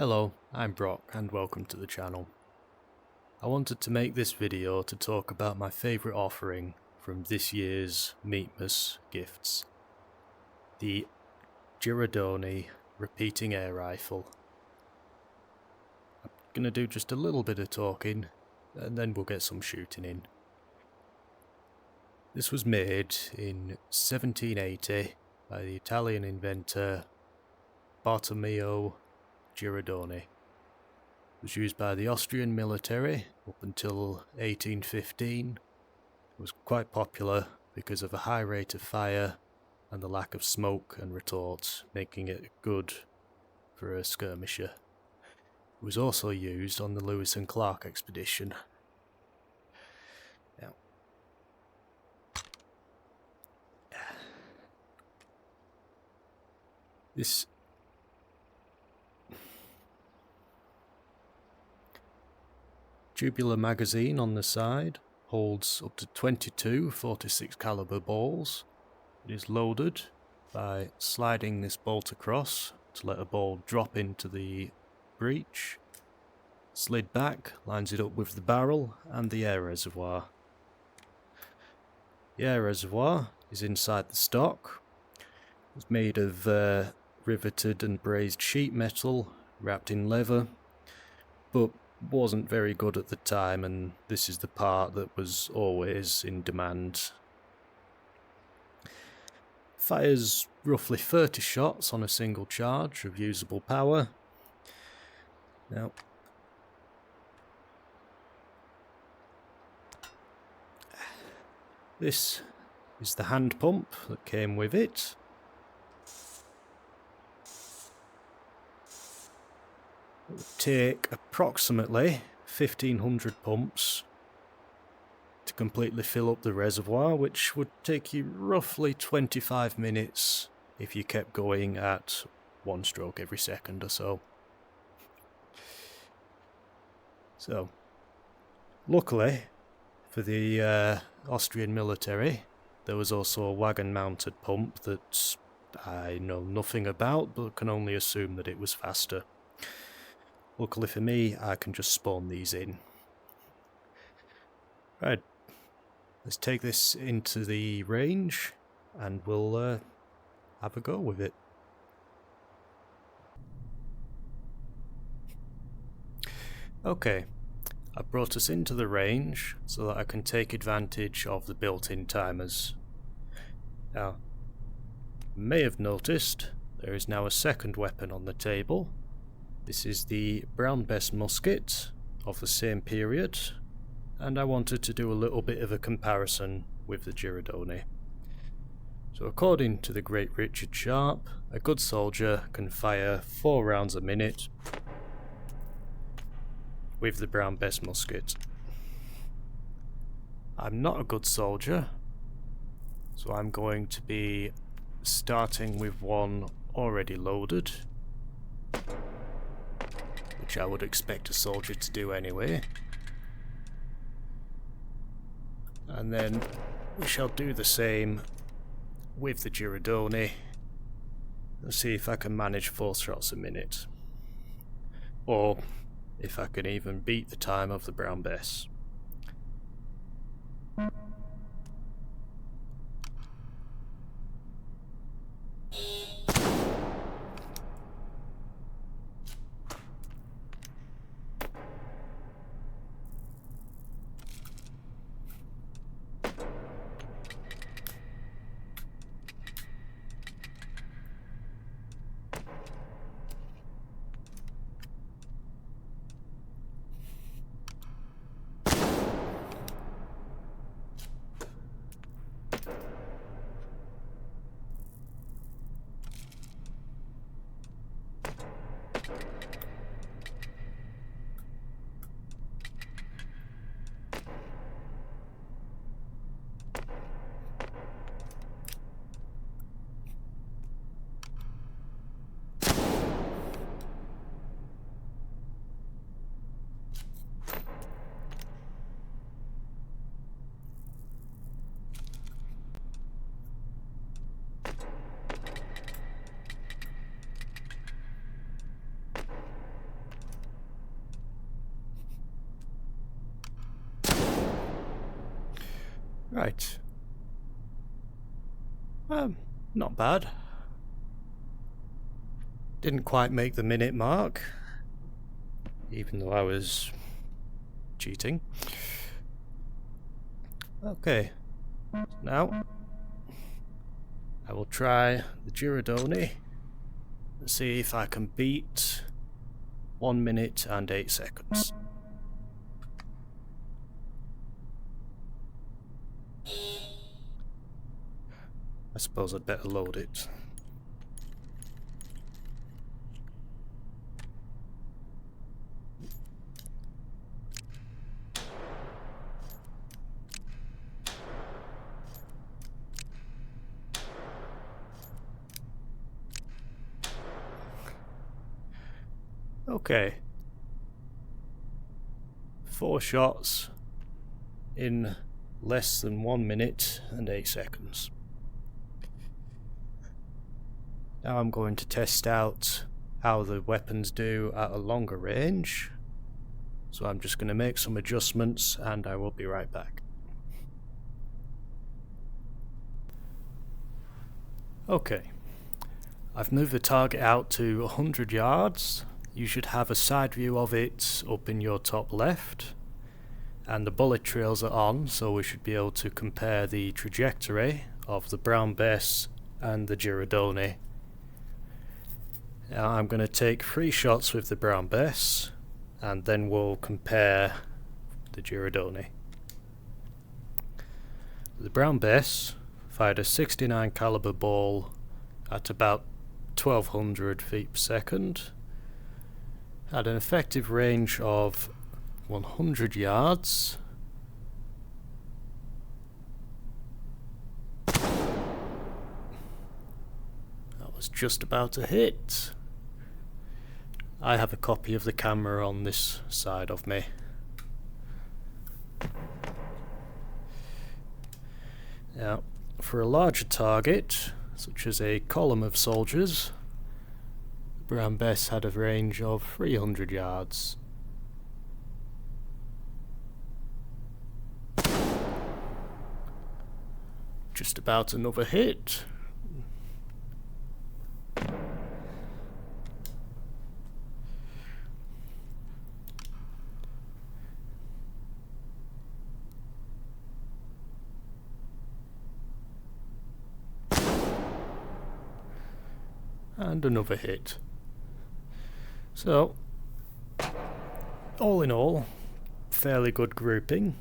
Hello, I'm Brock and welcome to the channel. I wanted to make this video to talk about my favourite offering from this year's Meatmas gifts. The Girardoni repeating air rifle. I'm going to do just a little bit of talking and then we'll get some shooting in. This was made in 1780 by the Italian inventor Bartolomeo Girardoni. It was used by the Austrian military up until 1815. It was quite popular because of a high rate of fire and the lack of smoke and retort, making it good for a skirmisher. It was also used on the Lewis and Clark expedition. Now, this tubular magazine on the side holds up to 22 .46 caliber balls. It is loaded by sliding this bolt across to let a ball drop into the breech. Slid back, lines it up with the barrel and the air reservoir. The air reservoir is inside the stock. It's made of riveted and brazed sheet metal wrapped in leather, but wasn't very good at the time, and this is the part that was always in demand. Fires roughly 30 shots on a single charge of usable power. Now, this is the hand pump that came with it. It would take approximately 1500 pumps to completely fill up the reservoir, which would take you roughly 25 minutes if you kept going at one stroke every second or so. So, luckily for the Austrian military, there was also a wagon-mounted pump that I know nothing about, but can only assume that it was faster. Luckily for me, I can just spawn these in. Right, let's take this into the range and we'll have a go with it. Okay, I brought us into the range so that I can take advantage of the built-in timers. Now, you may have noticed there is now a second weapon on the table. This is the Brown Bess musket of the same period, and I wanted to do a little bit of a comparison with the Girardoni. So according to the great Richard Sharp, a good soldier can fire 4 rounds a minute with the Brown Bess musket. I'm not a good soldier, so I'm going to be starting with one already loaded, which I would expect a soldier to do anyway. And then we shall do the same with the Girardoni and see if I can manage 4 shots a minute, or if I can even beat the time of the Brown Bess. Right. Not bad. Didn't quite make the minute mark, even though I was cheating. Okay, now I will try the Girardoni and see if I can beat 1 minute and 8 seconds. I suppose I'd better load it. Okay. 4 shots in less than 1 minute and 8 seconds. Now I'm going to test out how the weapons do at a longer range. So I'm just going to make some adjustments and I will be right back. Okay. I've moved the target out to 100 yards. You should have a side view of it up in your top left. And the bullet trails are on, so we should be able to compare the trajectory of the Brown Bess and the Girardoni. Now I'm going to take 3 shots with the Brown Bess, and then we'll compare the Girardoni. The Brown Bess fired a 69 caliber ball at about 1200 feet per second, had an effective range of 100 yards. That was just about a hit. I have a copy of the camera on this side of me. Now, for a larger target, such as a column of soldiers, the Brown Bess had a range of 300 yards. Just about another hit. And another hit. So, all in all, fairly good grouping.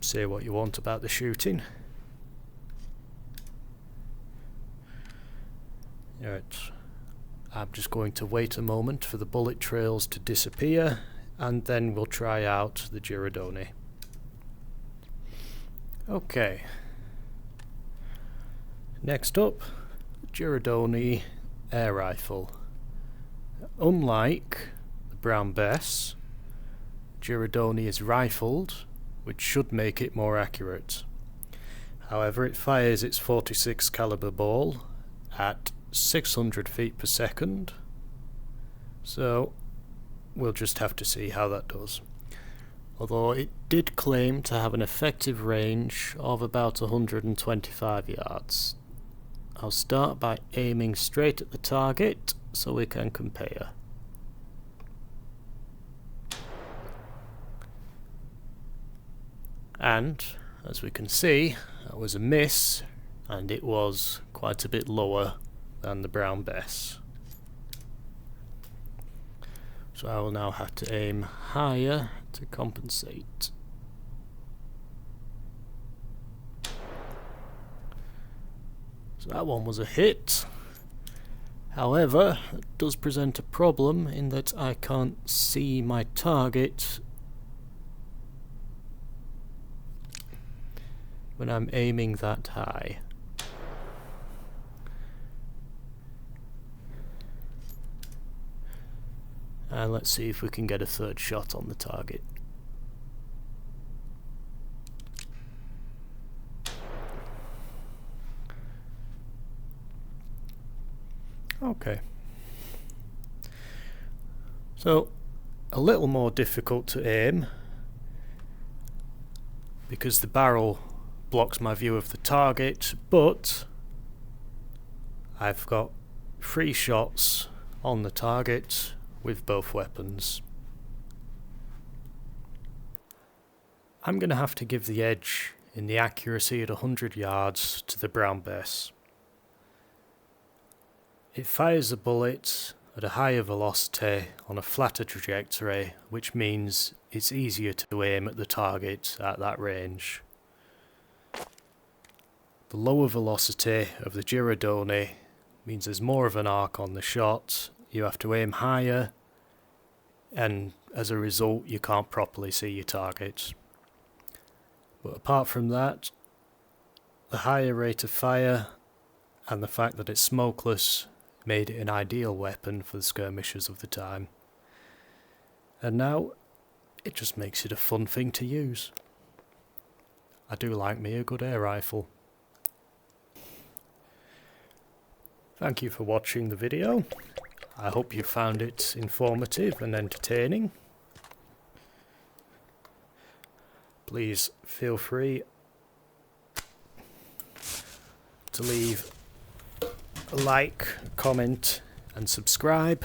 Say what you want about the shooting. Right, I'm just going to wait a moment for the bullet trails to disappear, and then we'll try out the Girardoni. Okay. Next up, Girardoni air rifle. Unlike the Brown Bess, Girardoni is rifled, which should make it more accurate. However, it fires its 46 caliber ball at 600 feet per second, so we'll just have to see how that does. Although it did claim to have an effective range of about 125 yards. I'll start by aiming straight at the target so we can compare. And as we can see, that was a miss, and it was quite a bit lower than the Brown Bess. So I will now have to aim higher to compensate. So that one was a hit. However, it does present a problem in that I can't see my target when I'm aiming that high. And let's see if we can get a third shot on the target. Okay. So, a little more difficult to aim because the barrel blocks my view of the target, but I've got 3 shots on the target with both weapons. I'm going to have to give the edge in the accuracy at 100 yards to the brown bess. It fires the bullet at a higher velocity on a flatter trajectory, which means it's easier to aim at the target at that range. The lower velocity of the Girardoni means there's more of an arc on the shot, you have to aim higher, and as a result you can't properly see your target. But apart from that, the higher rate of fire and the fact that it's smokeless made it an ideal weapon for the skirmishers of the time. And now, it just makes it a fun thing to use. I do like me a good air rifle. Thank you for watching the video. I hope you found it informative and entertaining. Please feel free to leave a like, comment and subscribe,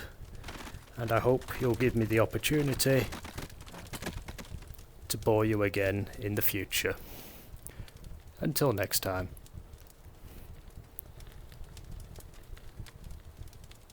and I hope you'll give me the opportunity to bore you again in the future. Until next time.